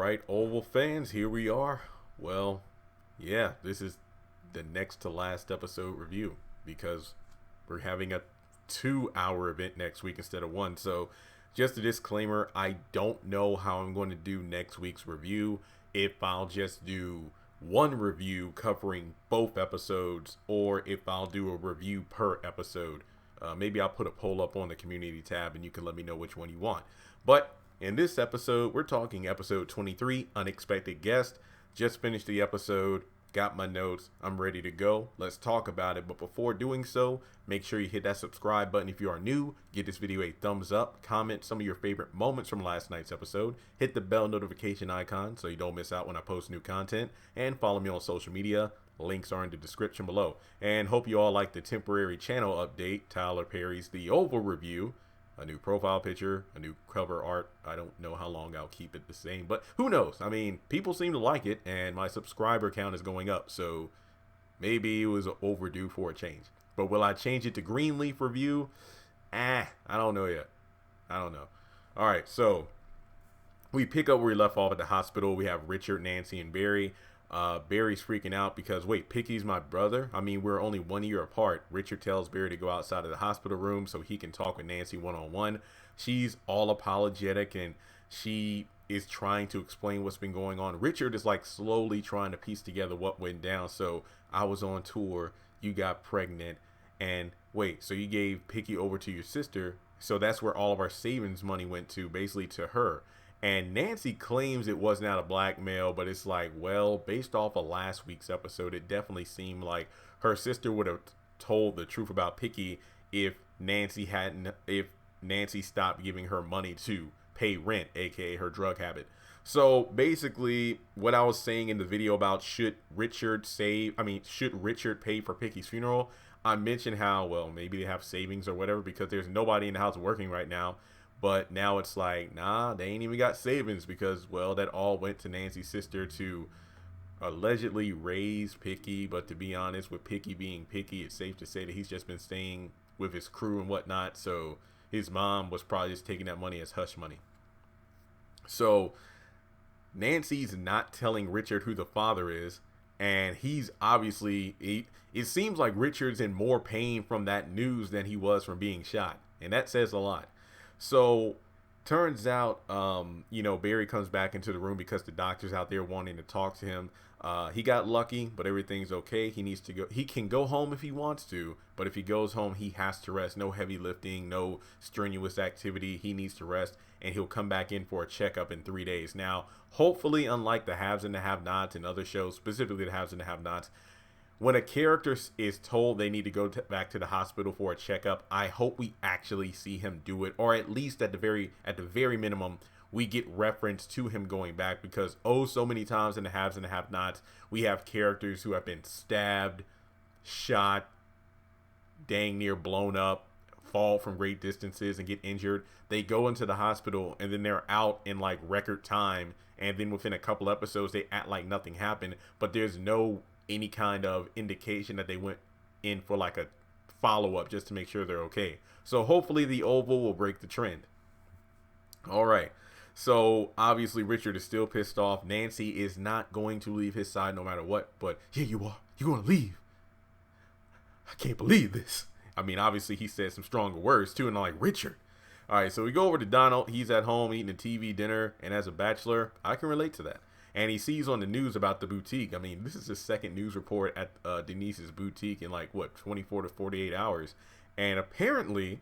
right, Oval fans, here we are. Well, yeah, this is the next to last episode review because we're having a 2 hour event next week instead of one. So, just a disclaimer, I don't know how I'm going to do next week's review. If I'll just do one review covering both episodes or if I'll do a review per episode. Maybe I'll put a poll up on the community tab and you can let me know which one you want. But in this episode, we're talking episode 23, Unexpected Guest. Just finished the episode, got my notes, I'm ready to go. Let's talk about it. But before doing so, make sure you hit that subscribe button if you are new. Give this video a thumbs up, comment some of your favorite moments from last night's episode, hit the bell notification icon so you don't miss out when I post new content, and follow me on social media. Links are in the description below. And hope you all like the temporary channel update, Tyler Perry's The Oval review. A new profile picture, a new cover art. I don't know how long I'll keep it the same, but who knows? I mean, people seem to like it, and my subscriber count is going up, so maybe it was overdue for a change. But will I change it to Greenleaf review? I don't know yet. I don't know. All right, so we pick up where we left off at the hospital. We have Richard, Nancy, and Barry. Barry's freaking out because, wait, Picky's my brother? I mean, we're only 1 year apart. Richard tells Barry to go outside of the hospital room so he can talk with Nancy one-on-one. She's all apologetic and she is trying to explain what's been going on. Richard is like slowly trying to piece together what went down. So I was on tour, you got pregnant, and wait, so you gave Picky over to your sister. So that's where all of our savings money went to, basically to her. And Nancy claims it was not a blackmail, but it's like, well, based off of last week's episode, it definitely seemed like her sister would have told the truth about Picky if Nancy stopped giving her money to pay rent, aka her drug habit. So basically, what I was saying in the video about should Richard pay for Picky's funeral, I mentioned how, well, maybe they have savings or whatever because there's nobody in the house working right now. But now it's like, nah, they ain't even got savings because, well, that all went to Nancy's sister to allegedly raise Picky. But to be honest, with Picky being Picky, it's safe to say that he's just been staying with his crew and whatnot. So his mom was probably just taking that money as hush money. So Nancy's not telling Richard who the father is. And he's obviously, it seems like Richard's in more pain from that news than he was from being shot. And that says a lot. So turns out, Barry comes back into the room because the doctor's out there wanting to talk to him. He got lucky, but everything's okay. He needs to go. He can go home if he wants to, but if he goes home, he has to rest. No heavy lifting, no strenuous activity. He needs to rest, and he'll come back in for a checkup in 3 days. Now, hopefully, unlike the Haves and the Have-Nots and other shows, specifically the Haves and the Have-Nots, when a character is told they need to go back to the hospital for a checkup, I hope we actually see him do it, or at least at the very minimum, we get reference to him going back because so many times in the Haves and the Have-Nots, we have characters who have been stabbed, shot, dang near blown up, fall from great distances and get injured. They go into the hospital and then they're out in like record time, and then within a couple episodes they act like nothing happened, but there's no any kind of indication that they went in for like a follow-up just to make sure they're okay. So hopefully the Oval will break the trend. All right. So obviously Richard is still pissed off. Nancy is not going to leave his side no matter what, but yeah, you are. You're going to leave. I can't believe this. I mean, obviously he said some stronger words too, and I'm like, Richard. All right, so we go over to Donald. He's at home eating a TV dinner, and as a bachelor, I can relate to that. And he sees on the news about the boutique. I mean, this is the second news report at Denise's boutique in like, 24 to 48 hours. And apparently,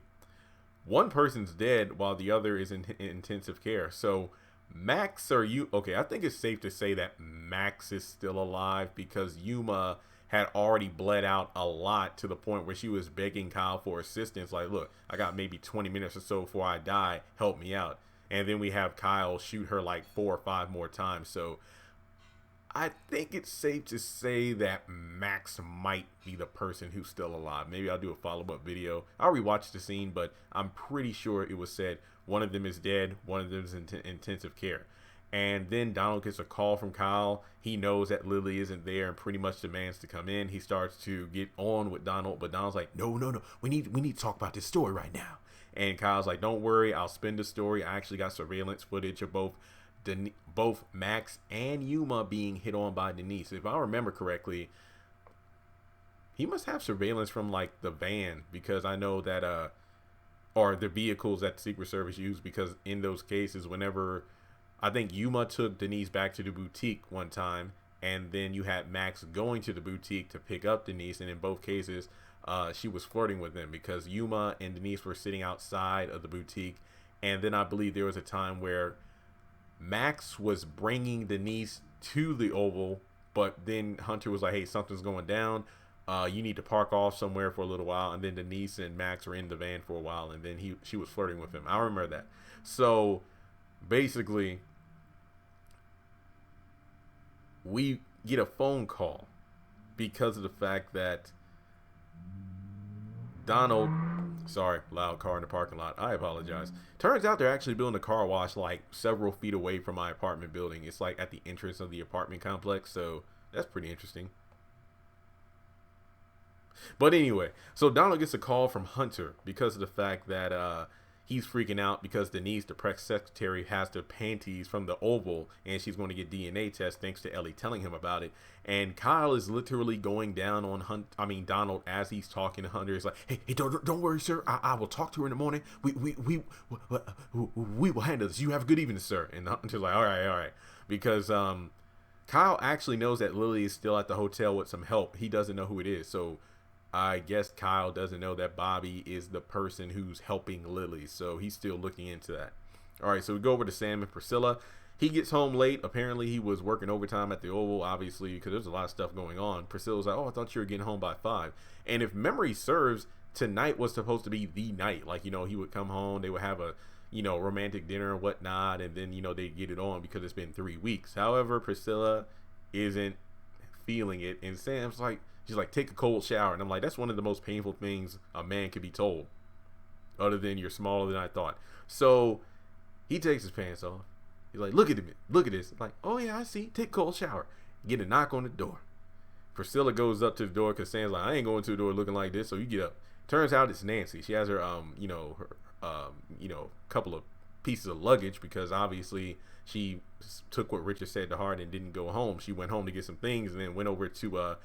one person's dead while the other is in intensive care. So, Max, okay, I think it's safe to say that Max is still alive because Yuma had already bled out a lot to the point where she was begging Kyle for assistance. Like, look, I got maybe 20 minutes or so before I die. Help me out. And then we have Kyle shoot her like 4 or 5 more times. So I think it's safe to say that Max might be the person who's still alive. Maybe I'll do a follow-up video. I'll rewatch the scene, but I'm pretty sure it was said one of them is dead, one of them is in intensive care. And then Donald gets a call from Kyle. He knows that Lily isn't there and pretty much demands to come in. He starts to get on with Donald, but Donald's like, no. We need to talk about this story right now. And Kyle's like, don't worry, I'll spin the story. I actually got surveillance footage of both both Max and Yuma being hit on by Denise. If I remember correctly, he must have surveillance from like the van, because I know that or the vehicles that the Secret Service used, because in those cases, whenever I think Yuma took Denise back to the boutique one time, and then you had Max going to the boutique to pick up Denise, and in both cases, she was flirting with him, because Yuma and Denise were sitting outside of the boutique, and then I believe there was a time where Max was bringing Denise to the Oval, but then Hunter was like, "Hey, something's going down. You need to park off somewhere for a little while." And then Denise and Max were in the van for a while, and then she was flirting with him. I remember that. So basically, we get a phone call because of the fact that Donald, sorry, loud car in the parking lot, I apologize. Turns out they're actually building a car wash like several feet away from my apartment building. It's like at the entrance of the apartment complex, so that's pretty interesting. But anyway, so Donald gets a call from Hunter because of the fact that he's freaking out because Denise, the press secretary, has the panties from the Oval, and she's going to get DNA tests thanks to Ellie telling him about it. And Kyle is literally going down on Donald as he's talking to Hunter. He's like, "Hey, don't worry, sir. I will talk to her in the morning. We will handle this. You have a good evening, sir." And Hunter's like, all right, because Kyle actually knows that Lily is still at the hotel with some help. He doesn't know who it is, so I guess Kyle doesn't know that Bobby is the person who's helping Lily, so he's still looking into that. All right, so we go over to Sam and Priscilla. He gets home late. Apparently, he was working overtime at the Oval, obviously, because there's a lot of stuff going on. Priscilla's like, "Oh, I thought you were getting home by 5." And if memory serves, tonight was supposed to be the night. Like, he would come home, they would have a, romantic dinner and whatnot, and then, they'd get it on because it's been 3 weeks. However, Priscilla isn't feeling it, and Sam's like, she's like, "Take a cold shower." And I'm like, that's one of the most painful things a man could be told, other than "you're smaller than I thought." So he takes his pants off. He's like, "Look at me. Look at this." I'm like, "Oh, yeah, I see. Take a cold shower." Get a knock on the door. Priscilla goes up to the door because Sam's like, "I ain't going to the door looking like this." So you get up. Turns out it's Nancy. She has her, couple of pieces of luggage, because obviously she took what Richard said to heart and didn't go home. She went home to get some things and then went over to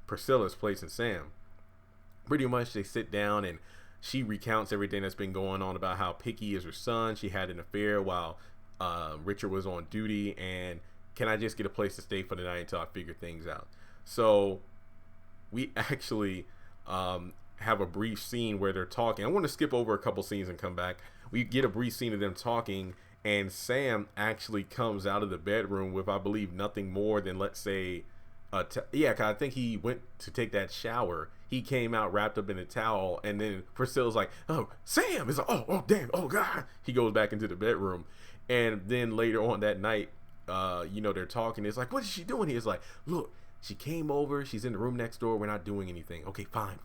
Priscilla's place and Sam. Pretty much they sit down and she recounts everything that's been going on about how picky is her son. She had an affair while Richard was on duty, and can I just get a place to stay for the night until I figure things out? So we actually have a brief scene where they're talking. I want to skip over a couple scenes and come back. We get a brief scene of them talking, and Sam actually comes out of the bedroom with, I believe, nothing more than, let's say, cause I think he went to take that shower. He came out wrapped up in a towel, and then Priscilla's like, "Oh, Sam!" Is like, oh, damn, oh God. He goes back into the bedroom, and then later on that night, they're talking. It's like, "What is she doing here?" It's like, "Look, she came over. She's in the room next door. We're not doing anything." "Okay, fine."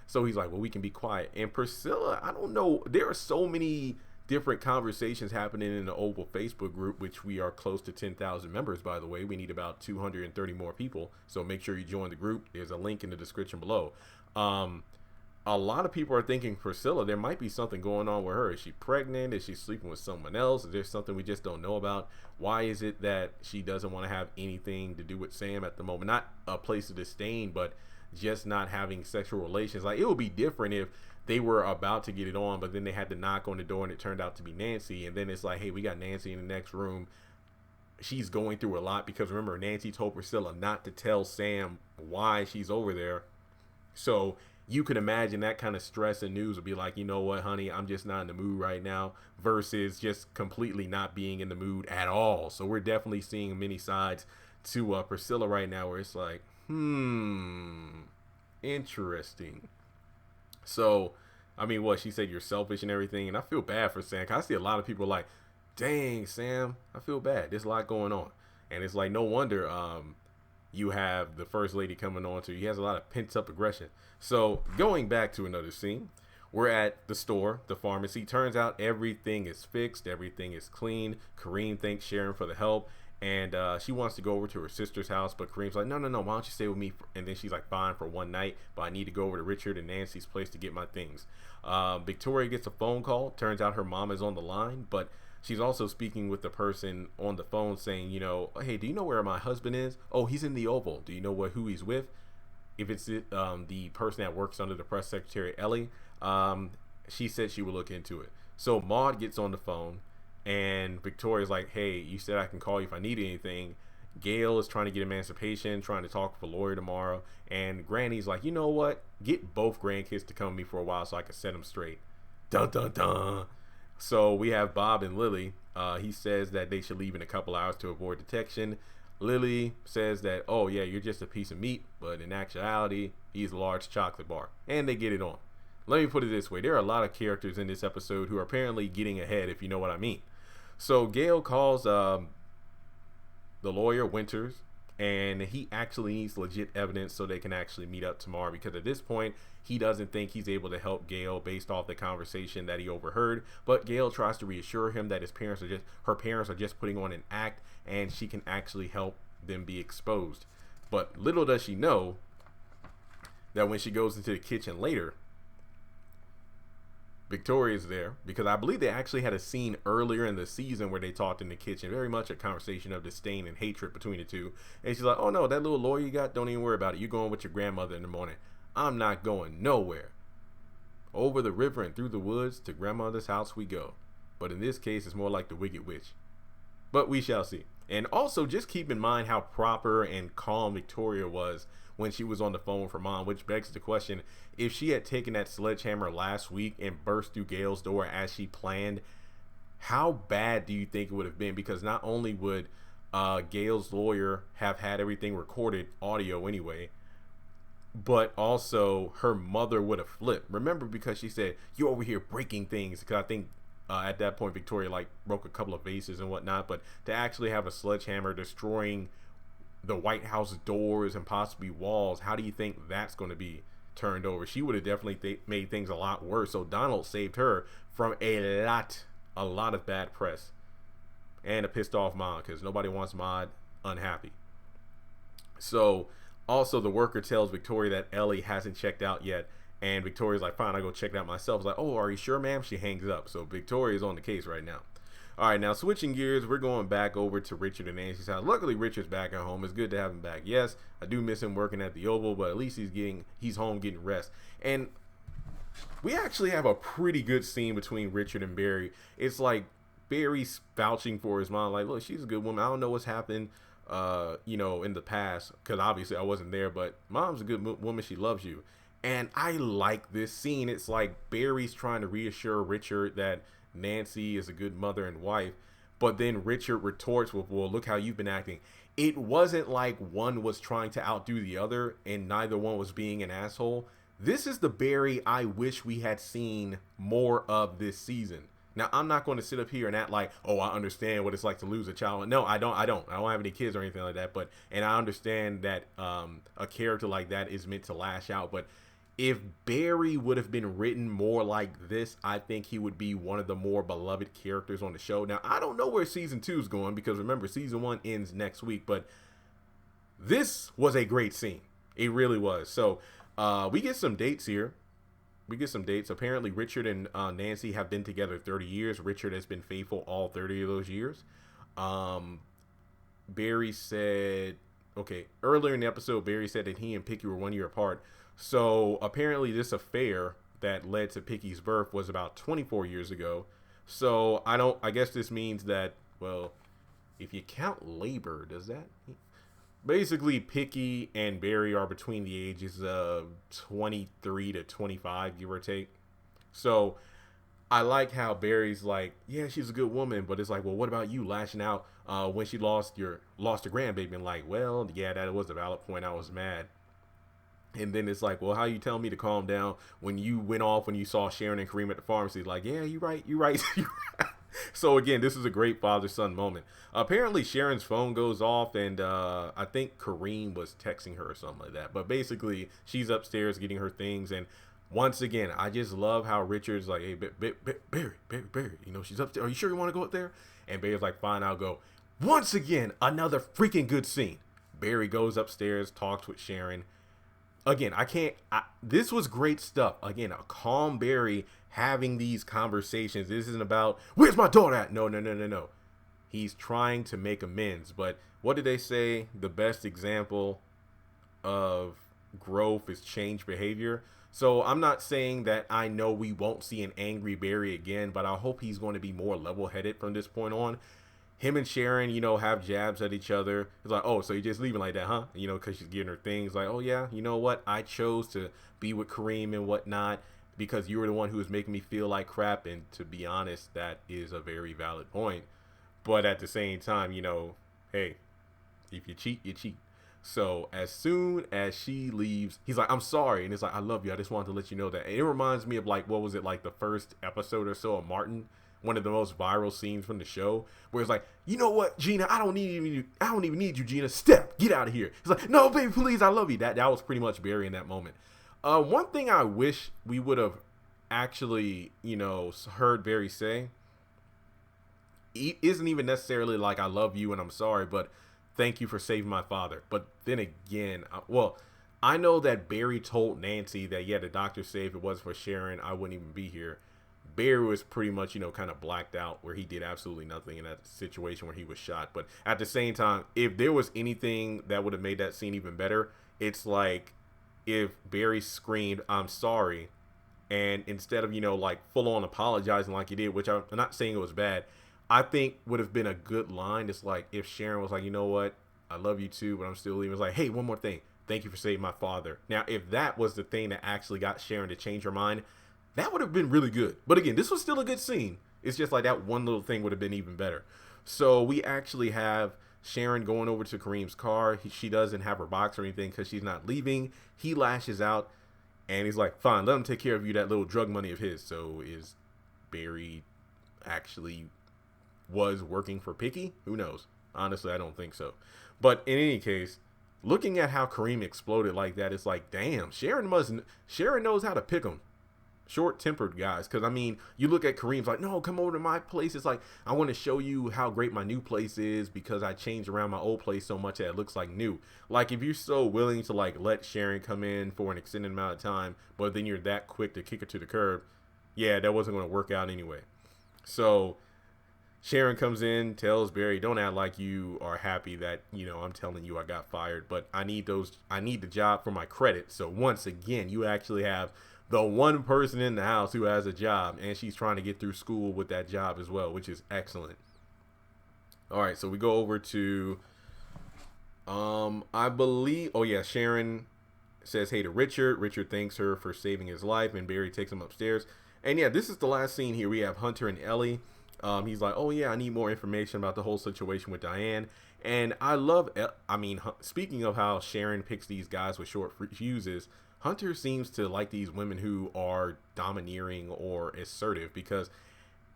So he's like, "Well, we can be quiet." And Priscilla, I don't know. There are so many different conversations happening in the Oval Facebook group, which we are close to 10,000 members, by the way. We need about 230 more people, so make sure you join the group. There's a link in the description below. A lot of people are thinking Priscilla, there might be something going on with her. Is she pregnant? Is she sleeping with someone else? Is there something we just don't know about? Why is it that she doesn't want to have anything to do with Sam at the moment? Not a place of disdain, but just not having sexual relations. Like, it would be different if they were about to get it on, but then they had to knock on the door and it turned out to be Nancy. And then it's like, "Hey, we got Nancy in the next room." She's going through a lot, because remember, Nancy told Priscilla not to tell Sam why she's over there. So you can imagine that kind of stress and news would be like, "You know what, honey, I'm just not in the mood right now," versus just completely not being in the mood at all. So we're definitely seeing many sides to Priscilla right now, where it's like, interesting. So, I mean, what she said, "You're selfish and everything," and I feel bad for Sam, 'cause I see a lot of people like, "Dang, Sam, I feel bad. There's a lot going on," and it's like, no wonder you have the first lady coming on to you. He has a lot of pent up aggression. So going back to another scene, we're at the store, the pharmacy. Turns out everything is fixed, everything is clean. Kareem thanks Sharon for the help, and she wants to go over to her sister's house, but Kareem's like, no, why don't you stay with me? And then she's like, "Fine, for one night, but I need to go over to Richard and Nancy's place to get my things." Victoria gets a phone call. Turns out her mom is on the line, but She's also speaking with the person on the phone saying, hey, do you know where my husband is? Oh, he's in the Oval. Do you know who he's with? If it's the person that works under the press secretary, Ellie, she said she would look into it. So Maud gets on the phone, and Victoria's like, hey, you said I can call you if I need anything. Gail is trying to get emancipation, trying to talk with a lawyer tomorrow. And Granny's like, you know what? Get both grandkids to come with me for a while so I can set them straight. Dun, dun, dun. So we have Bob and Lily. He says that they should leave in a couple hours to avoid detection. Lily says that, oh, yeah, you're just a piece of meat. But in actuality, he's a large chocolate bar. And they get it on. Let me put it this way. There are a lot of characters in this episode who are apparently getting ahead, if you know what I mean. So Gail calls the lawyer, Winters, and he actually needs legit evidence so they can actually meet up tomorrow, because at this point he doesn't think he's able to help Gail based off the conversation that he overheard. But Gail tries to reassure him that her parents are just putting on an act, and she can actually help them be exposed. But little does she know that when she goes into the kitchen later, Victoria's there, because I believe they actually had a scene earlier in the season where they talked in the kitchen, very much a conversation of disdain and hatred between the two. And she's like, oh no, that little lawyer you got, don't even worry about it. You're going with your grandmother in the morning. I'm not going nowhere. Over the river and through the woods to grandmother's house we go. But in this case, it's more like the Wicked Witch. But we shall see. And also just keep in mind how proper and calm Victoria was when she was on the phone with her mom, which begs the question, if she had taken that sledgehammer last week and burst through Gail's door as she planned, how bad do you think it would have been? Because not only would Gail's lawyer have had everything recorded, audio anyway, but also her mother would have flipped. Remember, because she said, you're over here breaking things, because I think at that point Victoria broke a couple of vases and whatnot, but to actually have a sledgehammer destroying the White House doors and possibly walls, how do you think that's going to be turned over? She would have definitely made things a lot worse. So Donald saved her from a lot of bad press and a pissed off Maud, because nobody wants Maud unhappy. So also the worker tells Victoria that Ellie hasn't checked out yet, and Victoria's like, fine, I'll go check it out myself. It's like, oh, are you sure, ma'am? She hangs up. So Victoria's on the case right now. All right, now switching gears, we're going back over to Richard and Nancy's house. Luckily, Richard's back at home. It's good to have him back. Yes, I do miss him working at the Oval, but at least he's home getting rest. And we actually have a pretty good scene between Richard and Barry. It's like Barry's vouching for his mom, like, look, she's a good woman. I don't know what's happened, in the past, because obviously I wasn't there, but mom's a good woman. She loves you. And I like this scene. It's like Barry's trying to reassure Richard that Nancy is a good mother and wife, but then Richard retorts with, well, look how you've been acting. It wasn't like one was trying to outdo the other and neither one was being an asshole. This is the Barry I wish we had seen more of this season. Now, I'm not going to sit up here and act like, oh, I understand what it's like to lose a child. No, I don't have any kids or anything like that, and I understand that a character like that is meant to lash out, but if Barry would have been written more like this, I think he would be one of the more beloved characters on the show. Now, I don't know where season 2 is going, because remember, season 1 ends next week, but this was a great scene. It really was. So we get some dates here. Apparently, Richard and Nancy have been together 30 years. Richard has been faithful all 30 of those years. Barry said, earlier in the episode, Barry said that he and Picky were 1 year apart. So apparently this affair that led to Picky's birth was about 24 years ago. So I guess this means that, well, if you count labor, does that basically Picky and Barry are between the ages of 23 to 25, give or take. So I like how Barry's like, yeah, she's a good woman, but it's like, well, what about you lashing out when she lost her grandbaby? And like, well, yeah, that was a valid point. I was mad. And then it's like, well, how you tell me to calm down when you went off when you saw Sharon and Kareem at the pharmacy? Like, yeah, you're right. So again, this is a great father-son moment. Apparently Sharon's phone goes off, and I think Kareem was texting her or something like that. But basically, she's upstairs getting her things. And once again, I just love how Richard's like, hey, Barry, she's up there. Are you sure you want to go up there? And Barry's like, fine, I'll go. Once again, another freaking good scene. Barry goes upstairs, talks with Sharon. again, this was great stuff. Again, a calm Barry having these conversations. This isn't about, where's my daughter at? No, no, no, no, no. He's trying to make amends. But what did they say? The best example of growth is change behavior. So I'm not saying that I know we won't see an angry Barry again, but I hope he's going to be more level-headed from this point on. Him and Sharon, have jabs at each other. It's like, oh, so you're just leaving like that, huh? Because she's giving her things like, oh, yeah, you know what? I chose to be with Kareem and whatnot because you were the one who was making me feel like crap. And to be honest, that is a very valid point. But at the same time, hey, if you cheat, you cheat. So as soon as she leaves, he's like, I'm sorry. And it's like, I love you. I just wanted to let you know that. And it reminds me of like, what was it, like the first episode or so of Martin? One of the most viral scenes from the show, where it's like, you know what, Gina, I don't even need you, Gina. Step, get out of here. He's like, no, baby, please, I love you. That was pretty much Barry in that moment. One thing I wish we would have actually, heard Barry say, isn't even necessarily like I love you and I'm sorry, but thank you for saving my father. But then again, I know that Barry told Nancy that, yeah, the doctor said if it wasn't for Sharon, I wouldn't even be here. Barry was pretty much, kind of blacked out, where he did absolutely nothing in that situation where he was shot. But at the same time, if there was anything that would have made that scene even better, it's like if Barry screamed, I'm sorry, and instead of, like full on apologizing like he did, which I'm not saying it was bad, I think would have been a good line. It's like if Sharon was like, you know what, I love you too, but I'm still leaving. It's like, hey, one more thing. Thank you for saving my father. Now, if that was the thing that actually got Sharon to change her mind, that would have been really good. But again, this was still a good scene. It's just like that one little thing would have been even better. So we actually have Sharon going over to Kareem's car. She doesn't have her box or anything because she's not leaving. He lashes out and he's like, fine, let him take care of you, that little drug money of his. So is Barry actually was working for Picky? Who knows? Honestly, I don't think so. But in any case, looking at how Kareem exploded like that, it's like, damn, Sharon knows how to pick him. Short-tempered guys, because I mean, you look at Kareem's like, no, come over to my place. It's like, I want to show you how great my new place is because I changed around my old place so much that it looks like new. Like, if you're so willing to like let Sharon come in for an extended amount of time, but then you're that quick to kick her to the curb, yeah, that wasn't going to work out anyway. So Sharon comes in, tells Barry, don't act like you are happy that, I'm telling you I got fired, but I need the job for my credit. So once again, you actually have the one person in the house who has a job, and she's trying to get through school with that job as well, which is excellent. All right, so we go over to, I believe, Sharon says hey to Richard. Richard thanks her for saving his life, and Barry takes him upstairs. And yeah, this is the last scene here. We have Hunter and Ellie. He's like, oh yeah, I need more information about the whole situation with Diane. And I love, speaking of how Sharon picks these guys with short fuses, Hunter seems to like these women who are domineering or assertive, because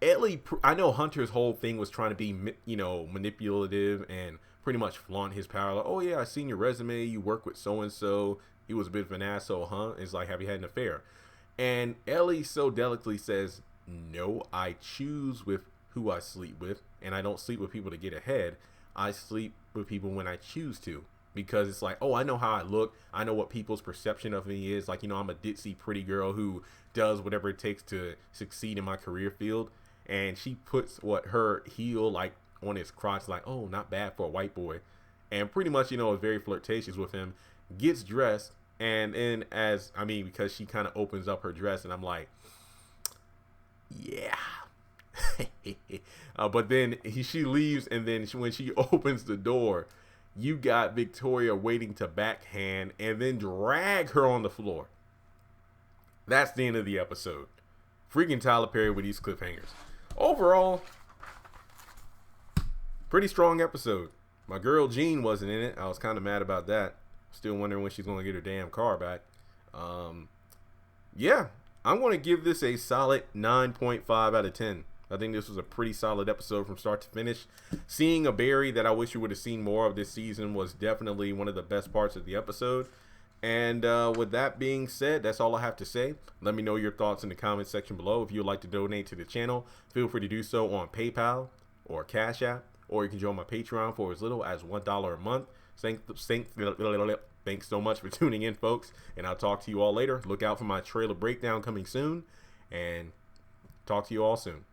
Ellie, I know Hunter's whole thing was trying to be, manipulative and pretty much flaunt his power. Like, oh yeah, I seen your resume. You work with so-and-so. He was a bit of an asshole, huh? It's like, have you had an affair? And Ellie so delicately says, no, I choose with who I sleep with, and I don't sleep with people to get ahead. I sleep with people when I choose to. Because it's like, oh, I know how I look. I know what people's perception of me is. Like, I'm a ditzy pretty girl who does whatever it takes to succeed in my career field. And she puts her heel like on his crotch, like, oh, not bad for a white boy. And pretty much, is very flirtatious with him. Gets dressed. And then because she kind of opens up her dress, and I'm like, yeah. But then she leaves, and then when she opens the door, you got Victoria waiting to backhand and then drag her on the floor. That's the end of the episode. Freaking Tyler Perry with these cliffhangers. Overall, pretty strong episode. My girl Jean wasn't in it. I was kind of mad about that. Still wondering when she's going to get her damn car back. Yeah, I'm going to give this a solid 9.5 out of 10. I think this was a pretty solid episode from start to finish. Seeing a Barry that I wish we would have seen more of this season was definitely one of the best parts of the episode. And with that being said, that's all I have to say. Let me know your thoughts in the comment section below. If you would like to donate to the channel, feel free to do so on PayPal or Cash App or you can join my Patreon for as little as $1 a month. Thanks so much for tuning in, folks, and I'll talk to you all later. Look out for my trailer breakdown coming soon, and talk to you all soon.